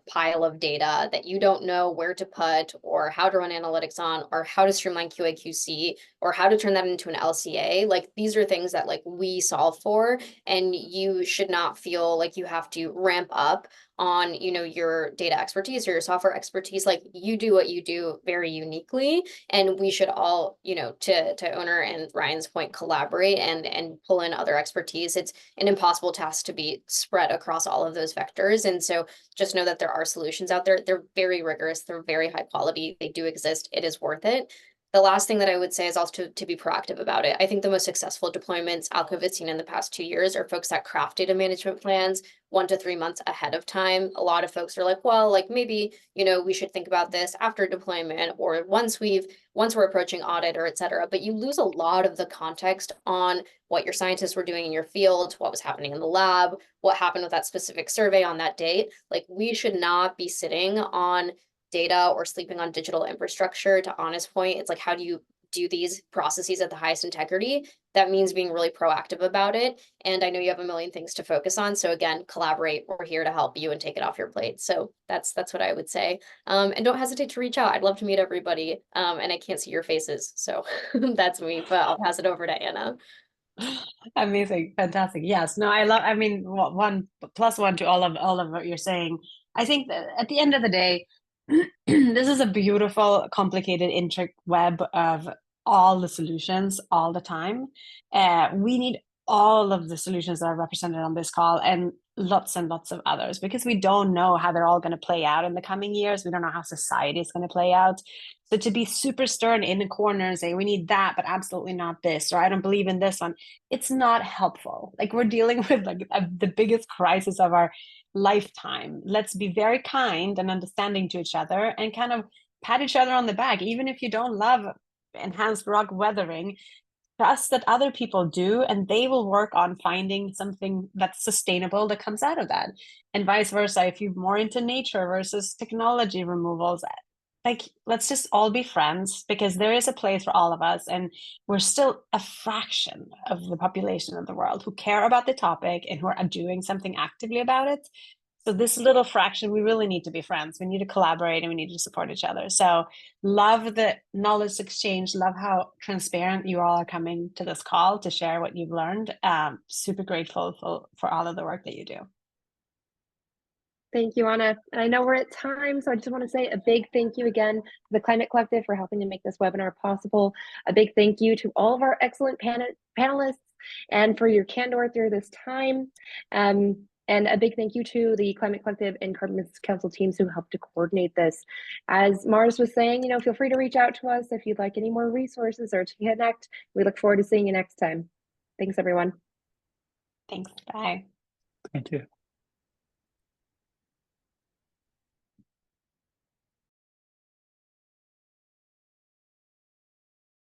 pile of data that you don't know where to put, or how to run analytics on, or how to streamline QA/QC, or how to turn that into an LCA, like, these are things that, like, we solve for, and you should not feel like you have to ramp up on your data expertise or your software expertise. Like, you do what you do very uniquely, and we should all, to Owner and Ryan's point, collaborate and pull in other expertise. It's an impossible task to be spread across all of those vectors, and so just know that there are solutions out there. They're very rigorous, they're very high quality, they do exist, it is worth it. The last thing that I would say is also to be proactive about it. I think the most successful deployments Alcove has seen in the past 2 years are folks that craft data management plans 1 to 3 months ahead of time. A lot of folks are like, well, like, maybe, we should think about this after deployment, or once we're approaching audit, or et cetera. But you lose a lot of the context on what your scientists were doing in your field, what was happening in the lab, what happened with that specific survey on that date. Like, we should not be sitting on data or sleeping on digital infrastructure. To Anna's point, it's like, how do you do these processes at the highest integrity? That means being really proactive about it. And I know you have a million things to focus on. So again, collaborate. We're here to help you and take it off your plate. So that's what I would say. And don't hesitate to reach out. I'd love to meet everybody. And I can't see your faces, so that's me, but I'll pass it over to Anna. Amazing, fantastic. Yes, no, I mean, 1+1 to all of what you're saying. I think that at the end of the day, this is a beautiful, complicated intricate web of all the solutions all the time. We need all of the solutions that are represented on this call, and lots of others, because we don't know how they're all going to play out in the coming years. We don't know how society is going to play out. So to be super stern in the corner and say, we need that, but absolutely not this, or I don't believe in this one, it's not helpful. Like, we're dealing with the biggest crisis of our lifetime. Let's be very kind and understanding to each other, and kind of pat each other on the back. Even if you don't love enhanced rock weathering, trust that other people do, and they will work on finding something that's sustainable that comes out of that. And vice versa, if you're more into nature versus technology removals, like, let's just all be friends, because there is a place for all of us, and we're still a fraction of the population of the world who care about the topic and who are doing something actively about it. So this little fraction, we really need to be friends. We need to collaborate, and we need to support each other. So love the knowledge exchange, love how transparent you all are coming to this call to share what you've learned. Super grateful for all of the work that you do. Thank you, Anna. And I know we're at time, so I just want to say a big thank you again to the Climate Collective for helping to make this webinar possible. A big thank you to all of our excellent panelists and for your candor through this time. And a big thank you to the Climate Collective and Carbon Business Council teams who helped to coordinate this. As Mars was saying, feel free to reach out to us if you'd like any more resources or to connect. We look forward to seeing you next time. Thanks, everyone. Thanks. Bye. Thank you.